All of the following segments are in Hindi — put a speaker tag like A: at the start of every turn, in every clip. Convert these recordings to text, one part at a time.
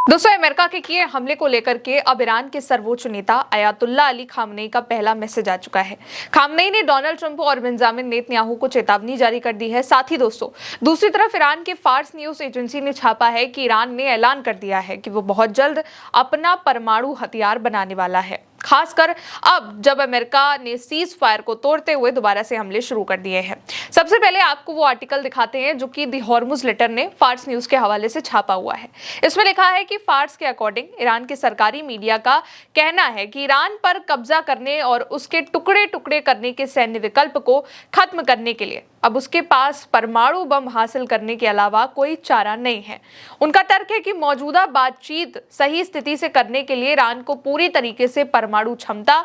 A: दोस्तों, अमेरिका के किए हमले को लेकर के अब ईरान के सर्वोच्च नेता अयातुल्ला अली खामनेई का पहला मैसेज आ चुका है। खामनेई ने डोनाल्ड ट्रंप और बेंजामिन नेतन्याहू को चेतावनी जारी कर दी है। साथ ही दोस्तों, दूसरी तरफ ईरान के फार्स न्यूज एजेंसी ने छापा है कि ईरान ने ऐलान कर दिया है कि वो बहुत जल्द अपना परमाणु हथियार बनाने वाला है, खासकर अब जब अमेरिका ने सीज फायर को तोड़ते हुए दोबारा से हमले शुरू कर दिए हैं। सबसे पहले आपको वो आर्टिकल दिखाते हैं जो कि दी हॉर्मुज लेटर ने फार्स न्यूज के हवाले से छापा हुआ है। इसमें लिखा है कि फार्स के अकॉर्डिंग ईरान के सरकारी मीडिया का कहना है कि ईरान पर कब्जा करने और उसके टुकड़े टुकड़े करने के सैन्य विकल्प को खत्म करने के लिए अब उसके पास परमाणु बम हासिल करने के अलावा कोई चारा नहीं है। उनका तर्क है कि मौजूदा बातचीत सही स्थिति से करने के लिए ईरान को पूरी तरीके से परमाणु क्षमता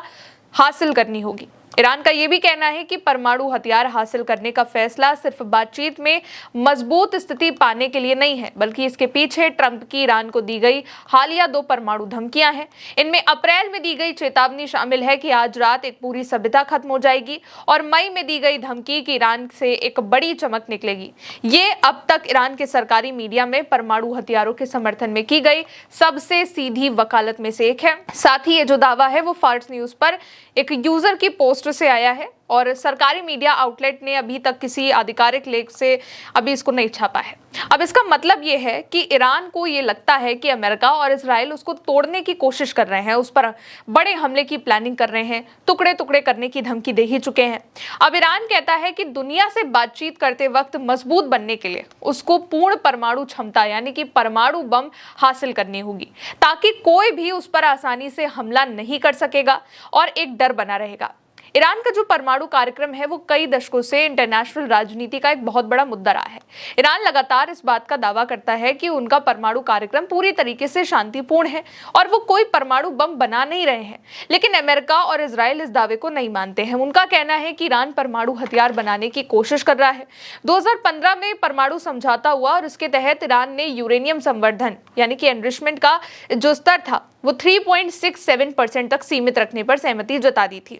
A: हासिल करनी होगी। ईरान का यह भी कहना है कि परमाणु हथियार हासिल करने का फैसला सिर्फ बातचीत में मजबूत स्थिति पाने के लिए नहीं है, बल्कि इसके पीछे ट्रंप की ईरान को दी गई हालिया 2 परमाणु धमकियां हैं। इनमें अप्रैल में दी गई चेतावनी शामिल है कि आज रात एक पूरी सभ्यता खत्म हो जाएगी, और मई में दी गई धमकी कि ईरान से एक बड़ी चमक निकलेगी। ये अब तक ईरान के सरकारी मीडिया में परमाणु हथियारों के समर्थन में की गई सबसे सीधी वकालत में से एक है। साथ ही ये जो दावा है वो फार्स न्यूज पर एक यूजर की पोस्ट से आया है, और सरकारी मीडिया आउटलेट ने अभी तक किसी आधिकारिक लेख से अभी इसको नहीं छापा है। अब इसका मतलब ये है कि ईरान को ये लगता है कि अमेरिका और इजराइल उसको तोड़ने की कोशिश कर रहे हैं, उस पर बड़े हमले की प्लानिंग कर रहे हैं, टुकड़े टुकड़े करने की धमकी दे ही चुके हैं। अब ईरान कहता है कि दुनिया से बातचीत करते वक्त मजबूत बनने के लिए उसको पूर्ण परमाणु क्षमता यानी कि परमाणु बम हासिल करनी होगी, ताकि कोई भी उस पर आसानी से हमला नहीं कर सकेगा और एक डर बना रहेगा। ईरान का जो परमाणु कार्यक्रम है वो कई दशकों से इंटरनेशनल राजनीति का एक बहुत बड़ा मुद्दा रहा है। ईरान लगातार इस बात का दावा करता है कि उनका परमाणु कार्यक्रम पूरी तरीके से शांतिपूर्ण है और वो कोई परमाणु बम बना नहीं रहे हैं, लेकिन अमेरिका और इजराइल इस दावे को नहीं मानते हैं। उनका कहना है कि ईरान परमाणु हथियार बनाने की कोशिश कर रहा है। 2015 में परमाणु समझौता हुआ और इसके तहत ईरान ने यूरेनियम संवर्धन यानी कि एनरिचमेंट का जो स्तर था वो 3.67% तक सीमित रखने पर सहमति जता दी थी।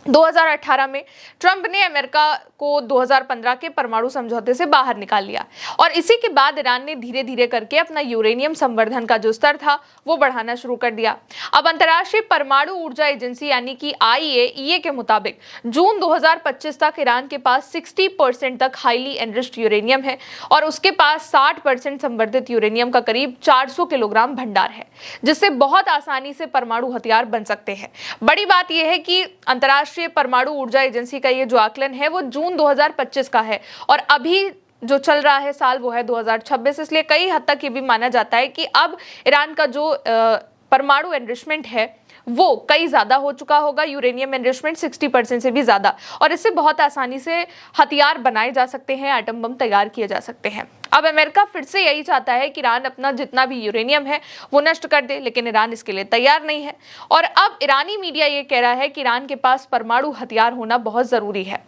A: 2018 में ट्रंप ने अमेरिका को 2015 के परमाणु समझौते से बाहर निकाल लिया, और इसी के बाद ईरान ने धीरे धीरे करके अपना यूरेनियम संवर्धन का जो स्तर था वो बढ़ाना शुरू कर दिया। अब अंतर्राष्ट्रीय परमाणु ऊर्जा एजेंसी यानी कि IAEA के मुताबिक जून 2025 तक ईरान के पास 60% तक हाईली एनरिच्ड यूरेनियम है, और उसके पास 60% संवर्धित यूरेनियम का करीब 400 किलोग्राम भंडार है, जिससे बहुत आसानी से परमाणु हथियार बन सकते हैं। बड़ी बात यह है कि अंतर्राष्ट्रीय परमाणु ऊर्जा एजेंसी का ये जो आकलन है वो जून 2025 का है, और अभी जो चल रहा है साल वो है 2026। इसलिए कई हद तक ये भी माना जाता है कि अब ईरान का जो परमाणु एनरिचमेंट है वो कई ज्यादा हो चुका होगा, यूरेनियम एनरिचमेंट 60% से भी ज्यादा, और इससे बहुत आसानी से हथियार बनाए जा सकते हैं, एटम बम तैयार किए जा सकते हैं। अब अमेरिका फिर से यही चाहता है कि ईरान अपना जितना भी यूरेनियम है वो नष्ट कर दे, लेकिन ईरान इसके लिए तैयार नहीं है, और अब ईरानी मीडिया ये कह रहा है कि ईरान के पास परमाणु हथियार होना बहुत जरूरी है।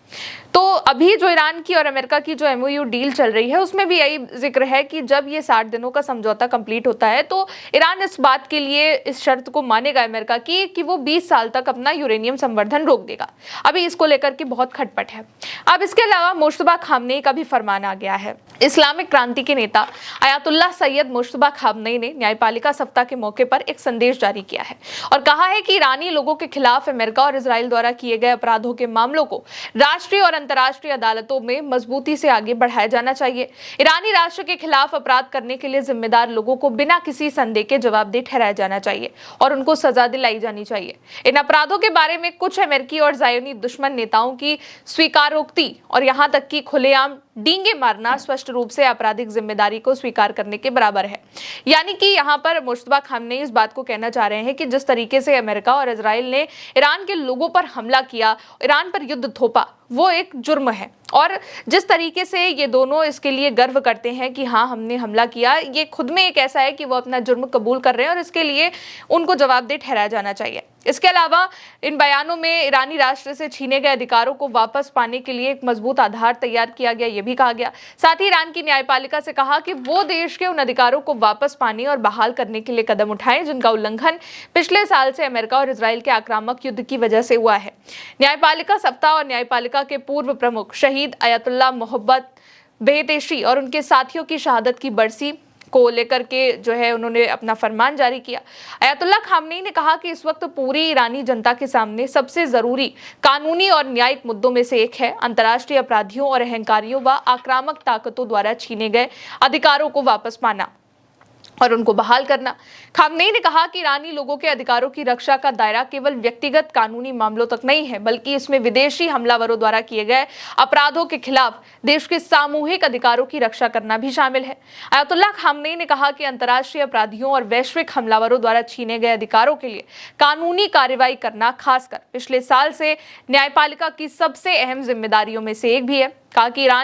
A: तो अभी जो ईरान की और अमेरिका की जो MOU डील चल रही है उसमें भी यही जिक्र है कि जब ये 60 दिनों का समझौता कंप्लीट होता है तो ईरान इस बात के लिए इस शर्त को मानेगा अमेरिका की कि वो 20 साल तक अपना यूरेनियम संवर्धन रोक देगा। अभी इसको लेकर के बहुत खटपट है। अब इसके अलावा मुश्तबा खामनेई का भी फरमान आ गया है। इस्लामिक क्रांति के नेता अयातुल्लाह सैयद मुश्तबा खामनेई ने न्यायपालिका सप्ताह के मौके पर एक संदेश जारी किया है और कहा है कि ईरानी लोगों के खिलाफ अमेरिका और इजराइल द्वारा किए गए अपराधों के मामलों को राष्ट्रीय और अंतर्राष्ट्रीय अदालतों में मजबूती से आगे बढ़ाया जाना चाहिए। ईरानी राष्ट्र के खिलाफ अपराध करने के लिए जिम्मेदार लोगों को बिना किसी संदेह के जवाबदेह ठहराया जाना चाहिए और उनको सजा दिलाई जानी चाहिए। इन अपराधों के बारे में कुछ अमेरिकी और ज़ायोनी दुश्मन नेताओं की स्वीकारोक्ति और यहाँ तक कि खुलेआम डींगे मारना स्पष्ट रूप से आपराधिक जिम्मेदारी को स्वीकार करने के बराबर है। यानी कि यहाँ पर मुश्तबा खामनेई इस बात को कहना चाह रहे हैं कि जिस तरीके से अमेरिका और इजराइल ने ईरान के लोगों पर हमला किया, ईरान पर युद्ध थोपा, वो एक जुर्म है, और जिस तरीके से ये दोनों इसके लिए गर्व करते हैं कि हाँ हमने हमला किया, ये खुद में एक ऐसा है कि वो अपना जुर्म कबूल कर रहे हैं और इसके लिए उनको जवाबदेह ठहराया जाना चाहिए। इसके अलावा इन बयानों में ईरानी राष्ट्र से छीने गए अधिकारों को वापस पाने के लिए एक मजबूत आधार तैयार किया गया, ये भी कहा गया। साथ ही ईरान की न्यायपालिका से कहा कि वो देश के उन अधिकारों को वापस पाने और बहाल करने के लिए कदम उठाएं जिनका उल्लंघन पिछले साल से अमेरिका और इजराइल के आक्रामक युद्ध की वजह से हुआ है। न्यायपालिका सप्ताह और न्यायपालिका के पूर्व प्रमुख शहीद अयातुल्लाह मोहब्बत बेहतेशी और उनके साथियों की शहादत की बरसी को लेकर के जो है उन्होंने अपना फरमान जारी किया। अयातुल्लाह खामनेई ने कहा कि इस वक्त पूरी ईरानी जनता के सामने सबसे जरूरी कानूनी और न्यायिक मुद्दों में से एक है अंतर्राष्ट्रीय अपराधियों और अहंकारियों व आक्रामक ताकतों द्वारा छीने गए अधिकारों को वापस पाना और उनको बहाल करना। खामनेई ने कहा कि ईरानी लोगों के अधिकारों की रक्षा का दायरा केवल व्यक्तिगत कानूनी मामलों तक नहीं है, बल्कि इसमें विदेशी हमलावरों द्वारा किए गए अपराधों के खिलाफ देश के सामूहिक अधिकारों की रक्षा करना भी शामिल है। अयातुल्लाह खामनेई ने कहा कि अंतर्राष्ट्रीय अपराधियों और वैश्विक हमलावरों द्वारा छीने गए अधिकारों के लिए कानूनी कार्रवाई करना खासकर पिछले साल से न्यायपालिका की सबसे अहम जिम्मेदारियों में से एक भी है। कहा कि ईरान